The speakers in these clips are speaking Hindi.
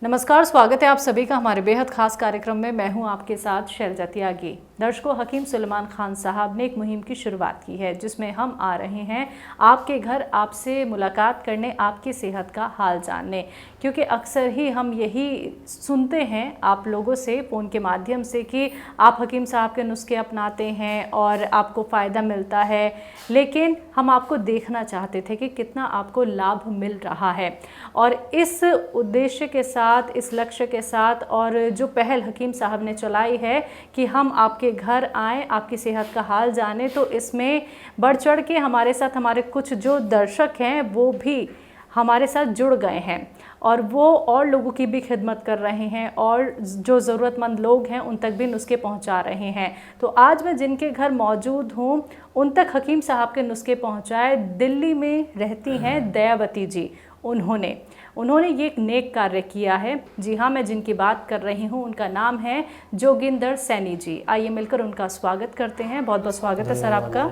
नमस्कार, स्वागत है आप सभी का हमारे बेहद खास कार्यक्रम में। मैं हूं आपके साथ शैलजा त्यागी। दर्शकों, हकीम सुलेमान खान साहब ने एक मुहिम की शुरुआत की है जिसमें हम आ रहे हैं आपके घर, आपसे मुलाकात करने, आपकी सेहत का हाल जानने। क्योंकि अक्सर ही हम यही सुनते हैं आप लोगों से फ़ोन के माध्यम से कि आप हकीम साहब के नुस्खे अपनाते हैं और आपको फ़ायदा मिलता है, लेकिन हम आपको देखना चाहते थे कि कितना आपको लाभ मिल रहा है। और इस उद्देश्य के साथ, इस लक्ष्य के साथ और जो पहल हकीम साहब ने चलाई है कि हम आपके घर आएँ, आपकी सेहत का हाल जानें, तो इसमें बढ़ चढ़ के हमारे साथ हमारे कुछ जो दर्शक हैं वो भी हमारे साथ जुड़ गए हैं और वो और लोगों की भी खिदमत कर रहे हैं और जो ज़रूरतमंद लोग हैं उन तक भी नुस्खे पहुंचा रहे हैं। तो आज मैं जिनके घर मौजूद हूं उन तक हकीम साहब के नुस्खे पहुंचाए। दिल्ली में रहती हैं दयावती जी। उन्होंने ये एक नेक कार्य किया है। जी हाँ, मैं जिनकी बात कर रही हूँ उनका नाम है जोगिंदर सैनी जी। आइए मिलकर उनका स्वागत करते हैं। बहुत बहुत स्वागत है सर आपका।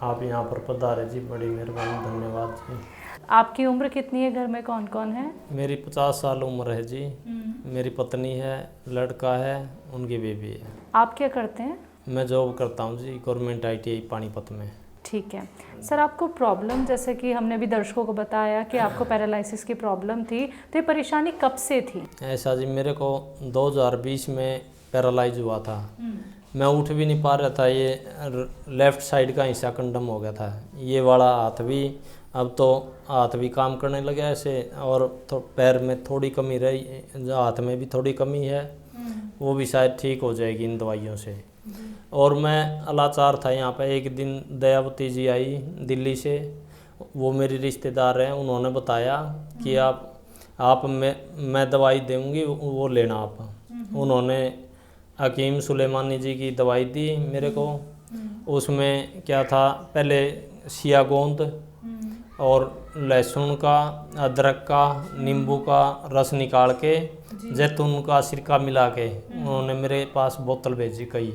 आप यहाँ पर पधारे जी, बड़ी मेहरबानी, धन्यवाद जी। आपकी उम्र कितनी है? घर में कौन कौन है? मेरी 50 साल उम्र है जी। मेरी पत्नी है, लड़का है, उनकी बेबी है। आप क्या करते हैं? मैं जॉब करता हूँ जी, गवर्नमेंट ITI पानीपत में। ठीक है सर, आपको प्रॉब्लम, जैसे कि हमने भी दर्शकों को बताया कि आपको पैरालिसिस की प्रॉब्लम थी, तो ये परेशानी कब से थी? ऐसा जी, मेरे को 2020 में पैरालाइज हुआ था। मैं उठ भी नहीं पा रहा था। ये लेफ़्ट साइड का हिस्सा कंडम हो गया था। ये वाला हाथ भी, अब तो हाथ भी काम करने लगा ऐसे, और तो पैर में थोड़ी कमी रही, हाथ में भी थोड़ी कमी है, वो भी शायद ठीक हो जाएगी इन दवाइयों से। और मैं लाचार था। यहाँ पे एक दिन दयावती जी आई दिल्ली से, वो मेरी रिश्तेदार हैं। उन्होंने बताया कि आप मैं दवाई दूँगी, वो लेना आप। उन्होंने हकीम सुलेमानी जी की दवाई दी मेरे को। उसमें क्या था, पहले सिया गोंद और लहसुन का, अदरक का, नींबू का रस निकाल के, जैतून का सिरका मिला के उन्होंने मेरे पास बोतल भेजी कई।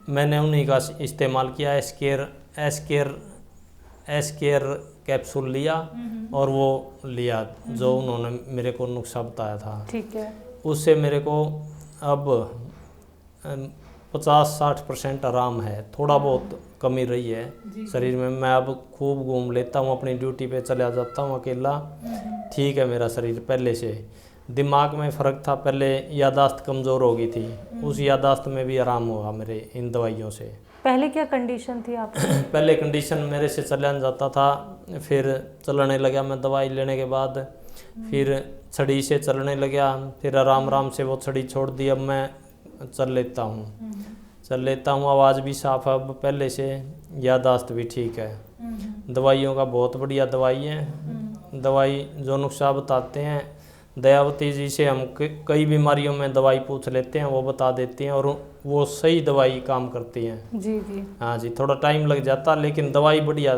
मैंने उन्हीं का इस्तेमाल किया। एस केयर कैप्सूल लिया और वो लिया जो उन्होंने मेरे को नुस्खा बताया था। ठीक है। उससे मेरे को अब 50-60% आराम है। थोड़ा बहुत कमी रही है शरीर में। मैं अब खूब घूम लेता हूँ, अपनी ड्यूटी पे चला जाता हूँ अकेला। ठीक है मेरा शरीर पहले से। दिमाग में फ़र्क था, पहले यादाश्त कमज़ोर हो गई थी, उस यादाश्त में भी आराम हुआ मेरे इन दवाइयों से। पहले क्या कंडीशन थी आपकी? पहले कंडीशन मेरे से चला जाता था, फिर चलने लगा मैं दवाई लेने के बाद। फिर छड़ी से चलने लगा, फिर आराम से वो छड़ी छोड़ दी। अब मैं चल लेता हूँ, आवाज़ भी साफ है अब पहले से, यादाश्त भी ठीक है। दवाइयों का बहुत बढ़िया दवाई है। दवाई जो नुस्खा बताते हैं दयावती जी से, हम कई बीमारियों में दवाई पूछ लेते हैं, वो बता देती हैं और वो सही दवाई काम करती हैं। जी। हाँ जी, थोड़ा टाइम लग जाता लेकिन दवाई बढ़िया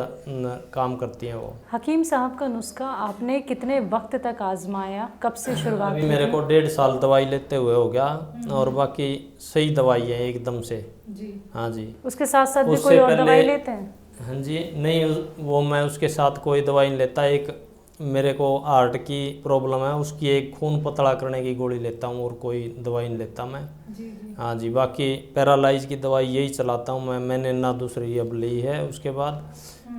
काम करती हैं वो। हकीम साहब का नुस्खा आपने कितने वक्त तक आजमाया? कब से शुरुआत अभी की? मेरे को 1.5 साल दवाई लेते हुए हो गया और बाकी सही दवाई है एकदम से। जी। हाँ जी। उसके साथ साथ भी कोई और दवाई लेते हैं? हाँ जी, नहीं वो मैं उसके साथ कोई दवाई नहीं लेता। एक मेरे को हार्ट की प्रॉब्लम है, उसकी एक खून पतला करने की गोली लेता हूँ और कोई दवाई नहीं लेता मैं। जी। हाँ जी, बाकी पैरालाइज की दवाई यही चलाता हूँ मैंने ना दूसरी अब ली है। उसके बाद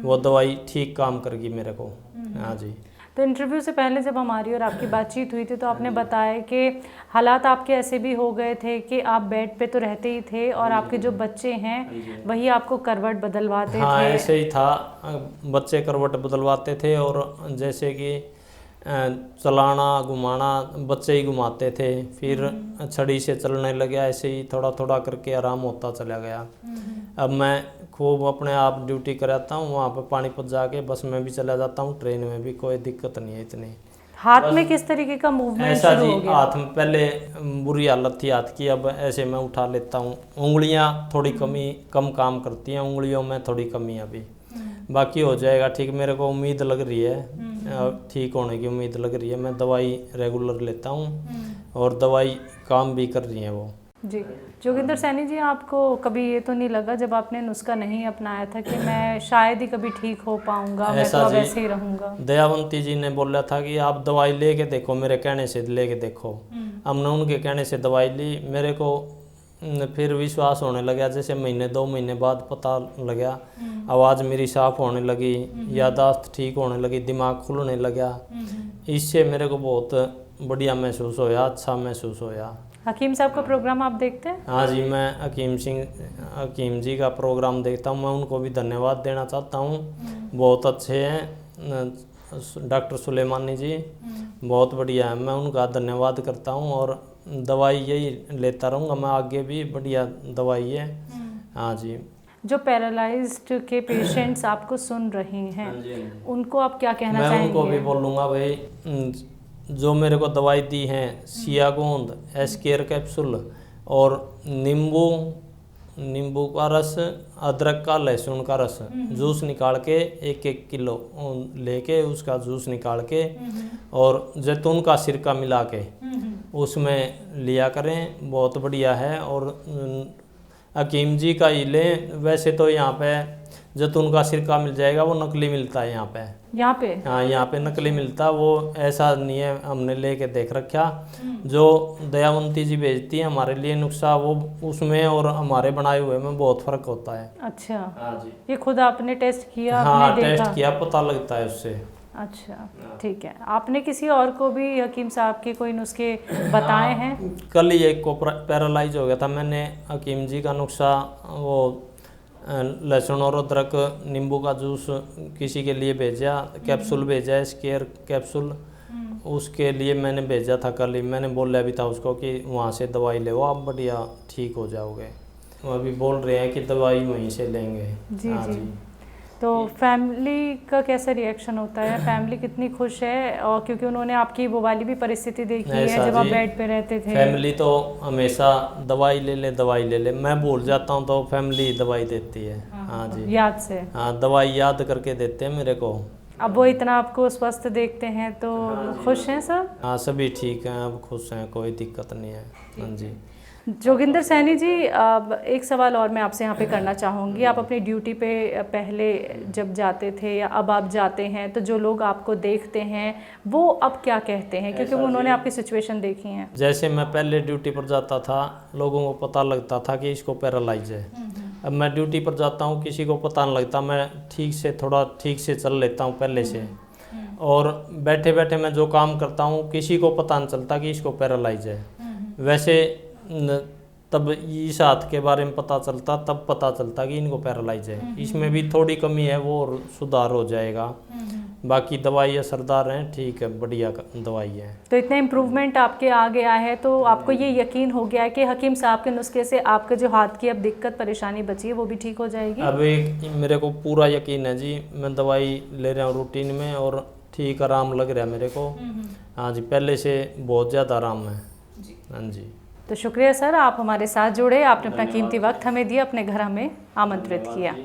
वो दवाई ठीक काम करेगी मेरे को। हाँ जी। तो इंटरव्यू से पहले जब हमारी और आपकी बातचीत हुई थी तो आपने बताया कि हालात आपके ऐसे भी हो गए थे कि आप बेड पे तो रहते ही थे और आपके जो बच्चे हैं वही आपको करवट बदलवाते हाँ, थे। ऐसे ही था। बच्चे करवट बदलवाते थे और जैसे कि चलाना घुमाना बच्चे ही घुमाते थे। फिर छड़ी से चलने लगा, ऐसे ही थोड़ा थोड़ा करके आराम होता चला गया। अब मैं खूब अपने आप ड्यूटी कराता हूँ वहाँ पर पानीपत जाके, बस में भी चला जाता हूँ, ट्रेन में भी, कोई दिक्कत नहीं है इतनी। हाथ में किस तरीके का मूवमेंट ऐसा शुरू जी, हो गया? हाथ में पहले बुरी हालत थी हाथ की, अब ऐसे मैं उठा लेता हूँ। उंगलियाँ थोड़ी कम काम करती हैं, उंगलियों में थोड़ी कमी है अभी, बाकी हो जाएगा ठीक। मेरे को उम्मीद लग रही है, ठीक होने की उम्मीद लग रही है। मैं दवाई रेगुलर लेता हूँ और दवाई काम भी कर रही है वो। जी। जोगिंदर सैनी जी, आपको कभी ये तो नहीं लगा जब आपने नुस्खा नहीं अपनाया था कि मैं शायद ही कभी ठीक हो पाऊंगा, मैं तो अब ऐसे ही रहूंगा? दयावंती जी ने बोला था कि आप दवाई लेके देखो, मेरे कहने से लेके देखो। हमने उनके कहने से दवाई ली, मेरे को फिर विश्वास होने लगा। जैसे महीने 2 महीने बाद पता लगा, आवाज़ मेरी साफ होने लगी, याददाश्त ठीक होने लगी, दिमाग खुलने लगा। इससे मेरे को बहुत बढ़िया महसूस होया, अच्छा महसूस होया। हकीम साहब का प्रोग्राम आप देखते हैं? हाँ जी, मैं हकीम जी का प्रोग्राम देखता हूँ। मैं उनको भी धन्यवाद देना चाहता हूँ, बहुत अच्छे हैं डॉक्टर सुलेमानी जी, बहुत बढ़िया है। मैं उनका धन्यवाद करता हूँ और दवाई यही लेता रहूँगा मैं आगे भी, बढ़िया दवाई है। हाँ जी। जो पैरालाइज्ड के पेशेंट्स आपको सुन रहे हैं, उनको आप क्या कहना चाहेंगे? मैं उनको भी बोलूँगा भाई, जो मेरे को दवाई दी है, सियागोंद, एस्केयर कैप्सूल और नींबू का रस, अदरक का, लहसुन का रस, जूस निकाल के 1-1 किलो लेके उसका जूस निकाल के और जैतून का सिरका मिला के उसमें लिया करें, बहुत बढ़िया है। और हकीम जी का ही लें। वैसे तो यहाँ पे जैतून का सिरका मिल जाएगा, वो नकली मिलता है यहाँ पे। हाँ, यहाँ पे नकली मिलता, वो ऐसा नहीं है, हमने लेके देख रखा। जो दयावंती जी भेजती है हमारे लिए नुस्खा, वो उसमें और हमारे बनाए हुए में बहुत फर्क होता है। अच्छा। हाँ जी। ये खुद आपने टेस्ट किया? हाँ, आपने देखा? टेस्ट किया, पता लगता है उससे। अच्छा, ठीक है। आपने किसी और को भी हकीम साहब के कोई नुस्खे बताए हैं? कल ही एक को पैरालाइज हो गया था, मैंने हकीम जी का नुस्खा, वो लहसुन और अदरक, नींबू का जूस किसी के लिए भेजा, कैप्सूल भेजा है, स्केयर कैप्सूल, उसके लिए मैंने भेजा था कल ही। मैंने बोला भी था उसको कि वहाँ से दवाई ले, आप बढ़िया ठीक हो जाओगे। वो अभी बोल रहे हैं कि दवाई वहीं से लेंगे। जी। हाँ जी। तो फैमिली का कैसा रिएक्शन होता है? फैमिली कितनी खुश है? और क्योंकि उन्होंने आपकी वो वाली भी परिस्थिति देखी है जब आप बेड पे रहते थे। फैमिली तो हमेशा दवाई ले ले, मैं भूल जाता हूँ तो फैमिली दवाई देती है। हाँ जी, याद से। हाँ, दवाई याद करके देते हैं मेरे को। अब वो इतना आपको स्वस्थ देखते हैं तो खुश हैं सब? हाँ, सभी ठीक हैं, अब खुश हैं, कोई दिक्कत नहीं है। हाँ जी। जोगिंदर सैनी जी, एक सवाल और मैं आपसे यहाँ पे करना चाहूँगी। आप अपनी ड्यूटी पे पहले जब जाते थे या अब आप जाते हैं, तो जो लोग आपको देखते हैं वो अब क्या कहते हैं, क्योंकि वो उन्होंने आपकी सिचुएशन देखी है? जैसे मैं पहले ड्यूटी पर जाता था, लोगों को पता लगता था कि इसको पैरालाइज है। अब मैं ड्यूटी पर जाता हूँ, किसी को पता नहीं लगता, मैं थोड़ा ठीक से चल लेता हूँ पहले से। और बैठे बैठे मैं जो काम करता हूँ, किसी को पता नहीं चलता कि इसको पैरालाइज है। वैसे तब इस हाथ के बारे में पता चलता, तब पता चलता कि इनको पैरालाइज है। इसमें भी थोड़ी कमी है, वो सुधार हो जाएगा। बाकी दवाई असरदार है, ठीक है, बढ़िया दवाई है। तो इतना इम्प्रूवमेंट आपके आ गया है, तो आपको ये यकीन हो गया है कि हकीम साहब के नुस्खे से आपके जो हाथ की अब दिक्कत परेशानी बची है वो भी ठीक हो जाएगी? अब एक मेरे को पूरा यकीन है जी, मैं दवाई ले रहा हूँ रूटीन में और ठीक आराम लग रहा है मेरे को। हाँ जी, पहले से बहुत ज़्यादा आराम है। हाँ जी। तो शुक्रिया सर, आप हमारे साथ जुड़े, आपने अपना कीमती वक्त हमें दिया, अपने घर हमें आमंत्रित किया।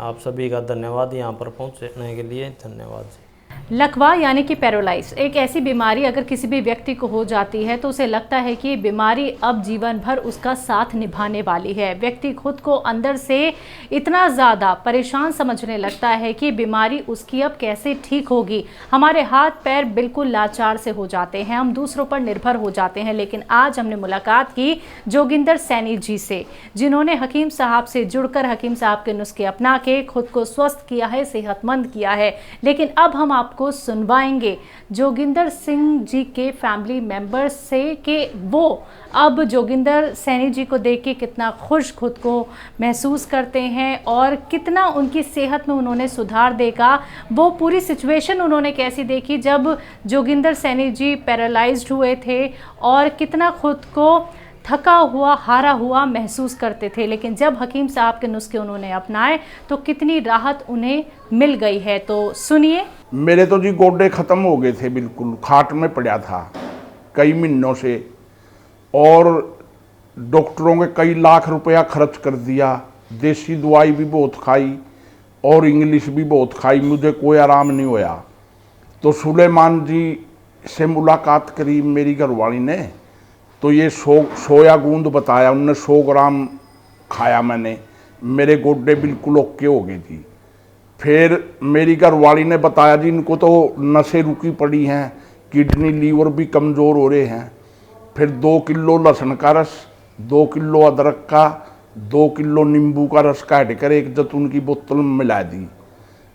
आप सभी का धन्यवाद, यहाँ पर पहुँचने के लिए धन्यवाद जी। लकवा यानी कि पैरालाइज एक ऐसी बीमारी अगर किसी भी व्यक्ति को हो जाती है तो उसे लगता है कि बीमारी अब जीवन भर उसका साथ निभाने वाली है। व्यक्ति खुद को अंदर से इतना ज़्यादा परेशान समझने लगता है कि बीमारी उसकी अब कैसे ठीक होगी। हमारे हाथ पैर बिल्कुल लाचार से हो जाते हैं, हम दूसरों पर निर्भर हो जाते हैं। लेकिन आज हमने मुलाकात की जोगिंदर सैनी जी से, जिन्होंने हकीम साहब से जुड़कर हकीम साहब के नुस्खे अपना के खुद को स्वस्थ किया है, सेहतमंद किया है। लेकिन अब हम आपको सुनवाएंगे जोगिंदर सिंह जी के फैमिली मेंबर्स से कि वो अब जोगिंदर सैनी जी को देख के कितना खुश खुद को महसूस करते हैं और कितना उनकी सेहत में उन्होंने सुधार देखा। वो पूरी सिचुएशन उन्होंने कैसी देखी जब जोगिंदर सैनी जी पैरालाइज्ड हुए थे और कितना खुद को थका हुआ, हारा हुआ महसूस करते थे। लेकिन जब हकीम साहब के नुस्खे उन्होंने अपनाए तो कितनी राहत उन्हें मिल गई है। तो सुनिए। मेरे तो जी गोडे ख़त्म हो गए थे, बिल्कुल खाट में पड़ा था कई महीनों से, और डॉक्टरों के कई लाख रुपया खर्च कर दिया, देसी दवाई भी बहुत खाई और इंग्लिश भी बहुत खाई, मुझे कोई आराम नहीं होया। तो सुलेमान जी से मुलाकात करी मेरी घरवाली ने, तो ये सोया गूंद बताया उनने, 100 ग्राम खाया मैंने, मेरे गोड्डे बिल्कुल ओके हो गए जी। फिर मेरी घरवाली ने बताया जी इनको तो नसें रुकी पड़ी हैं, किडनी लीवर भी कमज़ोर हो रहे हैं। फिर 2 किलो लहसुन का रस, 2 किलो अदरक का, 2 किलो नींबू का रस काट कर एक जैतून की बोतल में मिला दी।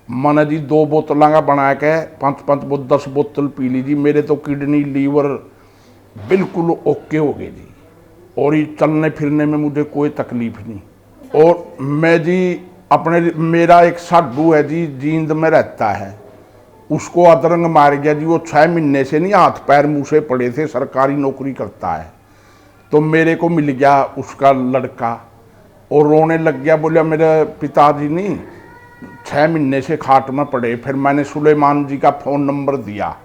मैंने जी 2 बोतलों का बना के 5-5 10 बोतल पी ली जी। मेरे तो किडनी लीवर बिल्कुल ओके हो गए जी, और ये चलने फिरने में मुझे कोई तकलीफ नहीं। और मैं जी अपने, मेरा एक साधु है जी, जींद में रहता है, उसको अतरंग मार गया जी। वो 6 महीने से नहीं, हाथ पैर मुँह से पड़े थे, सरकारी नौकरी करता है। तो मेरे को मिल गया उसका लड़का और रोने लग गया, बोला मेरे पिताजी नहीं 6 महीने से खाट में पड़े। फिर मैंने सुलेमान जी का फ़ोन नंबर दिया,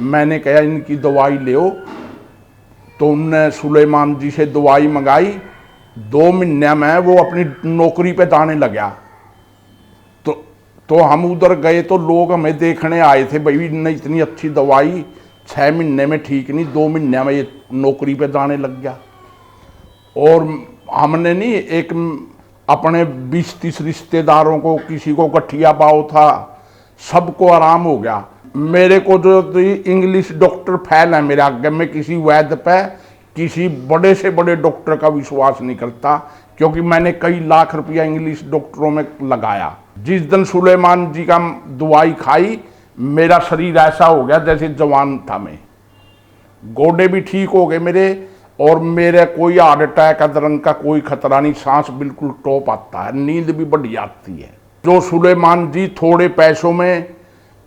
मैंने कहा इनकी दवाई ले। तो उनने सुलेमान जी से दवाई मंगाई, 2 महीने में वो अपनी नौकरी पे जाने लगा। तो हम उधर गए तो लोग हमें देखने आए थे, भाई ने इतनी अच्छी दवाई 6 महीने में ठीक नहीं, 2 महीने में ये नौकरी पे जाने लग गया। और हमने नहीं, एक अपने 20-30 रिश्तेदारों को, किसी को गठिया पाव था, सबको आराम हो गया। मेरे को जो इंग्लिश डॉक्टर फैल है मेरे आगे, में किसी वैद्य पे, किसी बड़े से बड़े डॉक्टर का विश्वास नहीं करता, क्योंकि मैंने कई लाख रुपया इंग्लिश डॉक्टरों में लगाया। जिस दिन सुलेमान जी का दवाई खाई, मेरा शरीर ऐसा हो गया जैसे जवान था मैं, गोडे भी ठीक हो गए मेरे, और मेरे कोई हार्ट अटैक अदरंग का कोई खतरा नहीं, सांस बिल्कुल टॉप आता है, नींद भी बढ़िया आती है। जो सुलेमान जी थोड़े पैसों में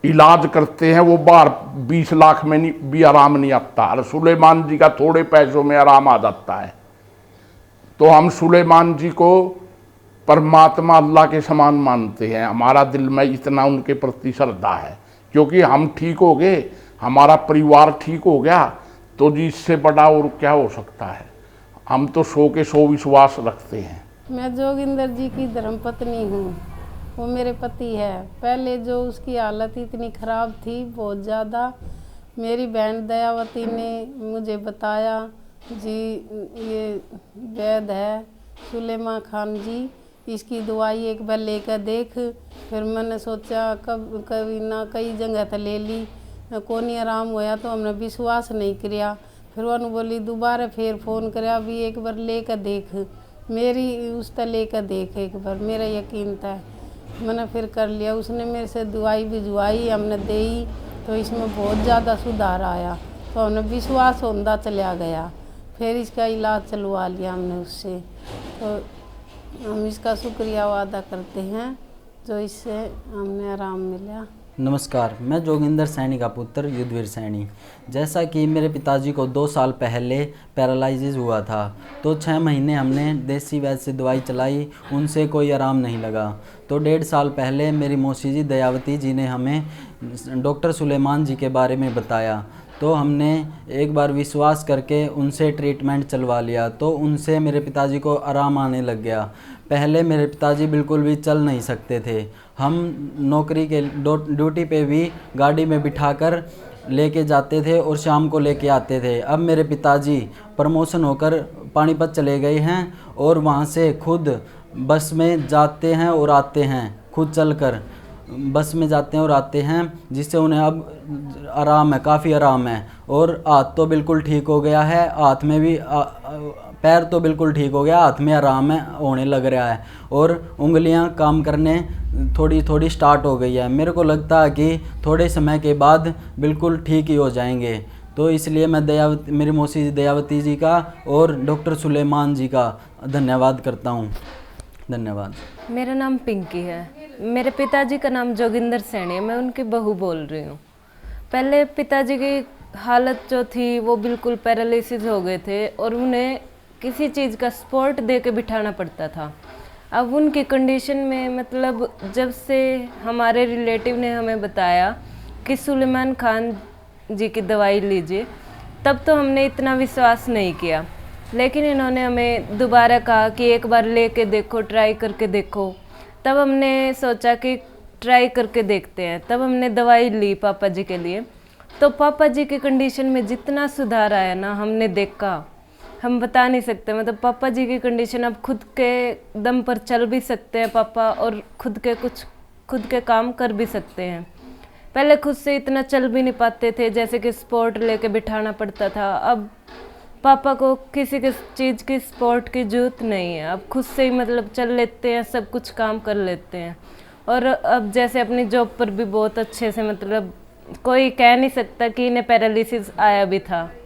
इलाज करते हैं, वो बाहर 20 लाख में नहीं भी आराम नहीं आता, और सुलेमान जी का थोड़े पैसों में आराम आ जाता है। तो हम सुलेमान जी को परमात्मा अल्लाह के समान मानते हैं, हमारा दिल में इतना उनके प्रति श्रद्धा है, क्योंकि हम ठीक हो गए, हमारा परिवार ठीक हो गया, तो जी इससे बड़ा और क्या हो सकता है। हम तो 100 के 100 विश्वास रखते हैं। मैं जोगिंदर जी की धर्मपत्नी हूँ, वो मेरे पति है। पहले जो उसकी हालत इतनी ख़राब थी, बहुत ज़्यादा, मेरी बहन दयावती ने मुझे बताया जी ये वैद है सुलेमान खान जी, इसकी दवाई एक बार लेकर देख। फिर मैंने सोचा कभी ना कई जगह तो ले ली, को नहीं आराम होया, तो हमने विश्वास नहीं किया। फिर उन्होंने बोली दोबारा फिर फ़ोन कराया, अभी एक बार लेकर देख, मेरी उस तरह लेकर देख एक बार, मेरा यकीन था। मैंने फिर कर लिया, उसने मेरे से दवाई भिजवाई, हमने दी, तो इसमें बहुत ज़्यादा सुधार आया, तो हमने विश्वास होता चला गया। फिर इसका इलाज चलवा लिया हमने उससे, तो हम इसका शुक्रिया अदा करते हैं जो इससे हमें आराम मिला। नमस्कार, मैं जोगिंदर सैनी का पुत्र युद्धवीर सैनी। जैसा कि मेरे पिताजी को 2 साल पहले पैरालिसिस हुआ था, तो 6 महीने हमने देसी वैद्य से दवाई चलाई, उनसे कोई आराम नहीं लगा। तो 1.5 साल पहले मेरी मौसी जी दयावती जी ने हमें डॉक्टर सुलेमान जी के बारे में बताया, तो हमने एक बार विश्वास करके उनसे ट्रीटमेंट चलवा लिया, तो उनसे मेरे पिताजी को आराम आने लग गया। पहले मेरे पिताजी बिल्कुल भी चल नहीं सकते थे, हम नौकरी के ड्यूटी पे भी गाड़ी में बिठाकर लेके जाते थे और शाम को लेके आते थे। अब मेरे पिताजी प्रमोशन होकर पानीपत चले गए हैं और वहाँ से खुद बस में जाते हैं और आते हैं, खुद चलकर बस में जाते हैं और आते हैं, जिससे उन्हें अब आराम है, काफ़ी आराम है। और हाथ तो बिल्कुल ठीक हो गया है, हाथ में भी पैर तो बिल्कुल ठीक हो गया, हाथ में आराम है, होने लग रहा है, और उंगलियां काम करने थोड़ी थोड़ी स्टार्ट हो गई है। मेरे को लगता है कि थोड़े समय के बाद बिल्कुल ठीक ही हो जाएंगे। तो इसलिए मैं मेरी मौसी दयावती जी का और डॉक्टर सुलेमान जी का धन्यवाद करता हूँ। धन्यवाद। मेरा नाम पिंकी है, मेरे पिताजी का नाम जोगिंदर सैनी है, मैं उनकी बहू बोल रही हूँ। पहले पिताजी की हालत जो थी वो बिल्कुल पैरालिसिस हो गए थे और उन्हें किसी चीज़ का सपोर्ट दे के बिठाना पड़ता था। अब उनकी कंडीशन में मतलब जब से हमारे रिलेटिव ने हमें बताया कि सुलेमान खान जी की दवाई लीजिए, तब तो हमने इतना विश्वास नहीं किया, लेकिन इन्होंने हमें दोबारा कहा कि एक बार लेके देखो, ट्राई करके देखो। तब हमने सोचा कि ट्राई करके देखते हैं, तब हमने दवाई ली पापा जी के लिए। तो पापा जी की कंडीशन में जितना सुधार आया ना, हमने देखा हम बता नहीं सकते। मतलब पापा जी की कंडीशन, अब खुद के दम पर चल भी सकते हैं पापा और खुद के काम कर भी सकते हैं। पहले खुद से इतना चल भी नहीं पाते थे, जैसे कि सपोर्ट लेके बिठाना पड़ता था। अब पापा को किसी के चीज़ की सपोर्ट की जरूरत नहीं है, अब खुद से ही मतलब चल लेते हैं, सब कुछ काम कर लेते हैं। और अब जैसे अपनी जॉब पर भी बहुत अच्छे से, मतलब कोई कह नहीं सकता कि इन्हें पैरालिसिस आया भी था।